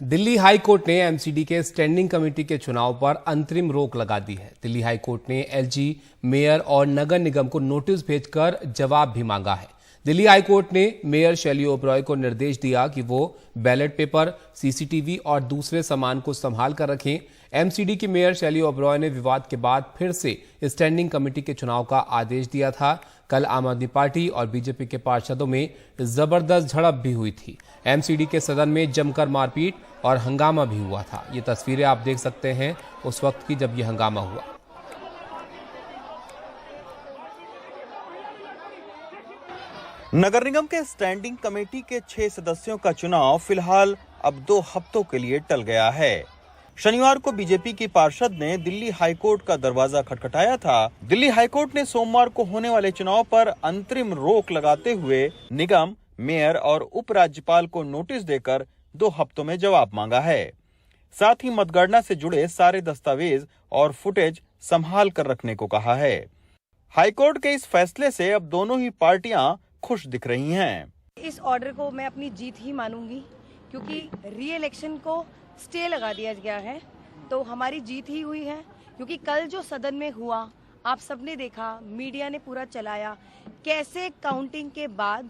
Delhi high court ने MCD के standing committee के चुनाव पर अंतरिम रोक लगा दी है। दिल्ली हाई कोर्ट ने एलजी, मेयर और नगर निगम को नोटिस भेजकर जवाब भी मांगा है। दिल्ली हाई कोर्ट ने मेयर शैली ओबरॉय को निर्देश दिया कि वो बैलेट पेपर, सीसीटीवी और दूसरे सामान को संभाल कर रखें। एमसीडी की मेयर शैली ओबरॉय ने विवाद के बाद फिर से स्टैंडिंग कमेटी के चुनाव का आदेश दिया था। कल आम आदमी पार्टी और बीजेपी के पार्षदों में जबरदस्त झड़प भी हुई थी। एमसीडी के सदन में जमकर मारपीट और हंगामा भी हुआ था। ये तस्वीरें आप देख सकते हैं उस वक्त की जब ये हंगामा हुआ। नगर निगम के स्टैंडिंग कमेटी के 6 सदस्यों का चुनाव फिलहाल अब 2 हफ्तों के लिए टल गया है। शनिवार को बीजेपी की पार्षद ने दिल्ली हाईकोर्ट का दरवाजा खटखटाया था। दिल्ली हाईकोर्ट ने सोमवार को होने वाले चुनाव पर अंतरिम रोक लगाते हुए निगम, मेयर और उपराज्यपाल को नोटिस देकर 2 हफ्तों में जवाब मांगा है। साथ ही मतगणना से जुड़े सारे दस्तावेज और फुटेज संभाल कर रखने को कहा है। हाईकोर्ट के इस फैसले से अब दोनों ही पार्टियां खुश दिख रही हैं। इस ऑर्डर को मैं अपनी जीत ही मानूंगी, क्योंकि री इलेक्शन को स्टे लगा दिया गया है तो हमारी जीत ही हुई है। क्योंकि कल जो सदन में हुआ आप सबने देखा, मीडिया ने पूरा चलाया, कैसे काउंटिंग के बाद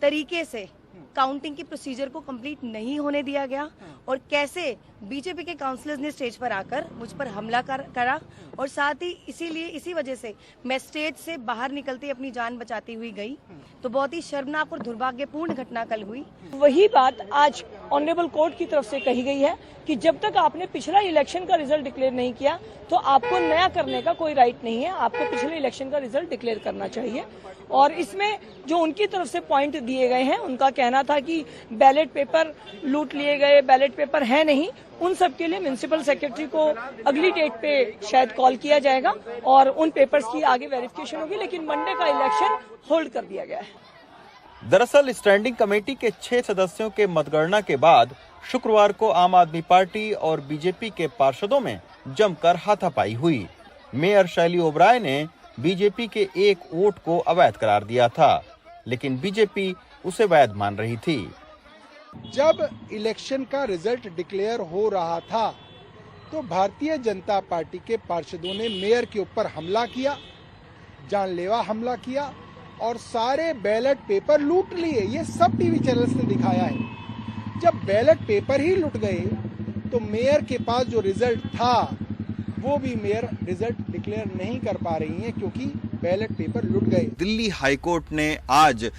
तरीके से काउंटिंग की प्रोसीजर को कंप्लीट नहीं होने दिया गया और कैसे बीजेपी के काउंसलर्स ने स्टेज पर आकर मुझ पर हमला करा और साथ ही इसी वजह से मैं स्टेज से बाहर निकलते अपनी जान बचाती हुई गई। तो बहुत ही शर्मनाक और दुर्भाग्यपूर्ण घटना कल हुई। वही बात आज ऑनरेबल कोर्ट की तरफ से कही गई है कि जब तक आपने पिछला इलेक्शन का रिजल्ट डिक्लेयर नहीं किया तो आपको नया करने का कोई राइट नहीं है। आपको पिछले इलेक्शन का रिजल्ट डिक्लेयर करना चाहिए। और इसमें जो उनकी तरफ से पॉइंट दिए गए हैं, उनका कहना था कि बैलेट पेपर लूट लिए गए, बैलेट पेपर है नहीं, उन सब के लिए म्युनिसिपल सेक्रेटरी को अगली डेट पे शायद कॉल किया जाएगा और उन पेपर्स की आगे वेरिफिकेशन होगी, लेकिन मंडे का इलेक्शन होल्ड कर दिया गया है। दरअसल स्टैंडिंग कमेटी के 6 सदस्यों के मतगणना के बाद शुक्रवार को आम आदमी पार्टी और बीजेपी के पार्षदों में जमकर हाथापाई हुई। मेयर शैली ओबरॉय ने बीजेपी के एक वोट को अवैध करार दिया था, लेकिन बीजेपी उसे वैध मान रही थी। जब इलेक्शन का रिजल्ट डिक्लेयर हो रहा था तो भारतीय जनता पार्टी के पार्षदों ने मेयर के ऊपर हमला किया, जानलेवा हमला किया और सारे बैलेट पेपर लूट लिए। ये सब टीवी चैनल्स ने दिखाया है। जब बैलेट पेपर ही लूट गए तो मेयर के पास जो रिजल्ट था वो भी मेयर रिजल्ट डिक्लेयर नहीं कर पा रही हैं, क्योंकि बैलेट पेपर लूट गए। दिल्ली हाईकोर्ट ने आज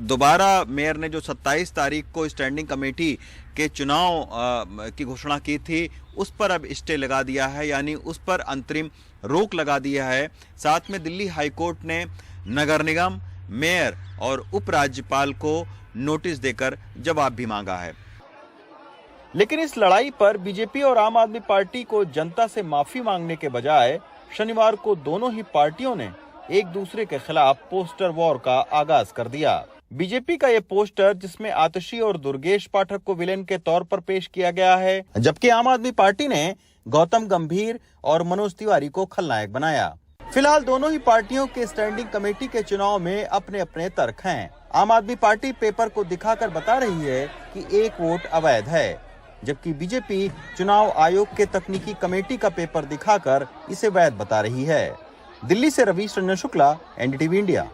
दोबारा मेयर ने जो 27 तारीख को स्टैंडिंग कमेटी के चुनाव की घोषणा की थी उस पर अब स्टे लगा दिया है, यानी उस पर अंतरिम रोक लगा दिया है। साथ में दिल्ली हाईकोर्ट ने नगर निगम, मेयर और उपराज्यपाल को नोटिस देकर जवाब भी मांगा है। लेकिन इस लड़ाई पर बीजेपी और आम आदमी पार्टी को जनता से माफी मांगने के बजाय शनिवार को दोनों ही पार्टियों ने एक दूसरे के खिलाफ पोस्टर वॉर का आगाज कर दिया। बीजेपी का ये पोस्टर, जिसमें आतिशी और दुर्गेश पाठक को विलेन के तौर पर पेश किया गया है, जबकि आम आदमी पार्टी ने गौतम गंभीर और मनोज तिवारी को खलनायक बनाया। फिलहाल दोनों ही पार्टियों के स्टैंडिंग कमेटी के चुनाव में अपने अपने तर्क हैं। आम आदमी पार्टी पेपर को दिखाकर बता रही है कि एक वोट अवैध है, जबकि बीजेपी चुनाव आयोग के तकनीकी कमेटी का पेपर दिखाकर इसे वैध बता रही है। दिल्ली से रवीश रंजन शुक्ला, एनडीटीवी इंडिया।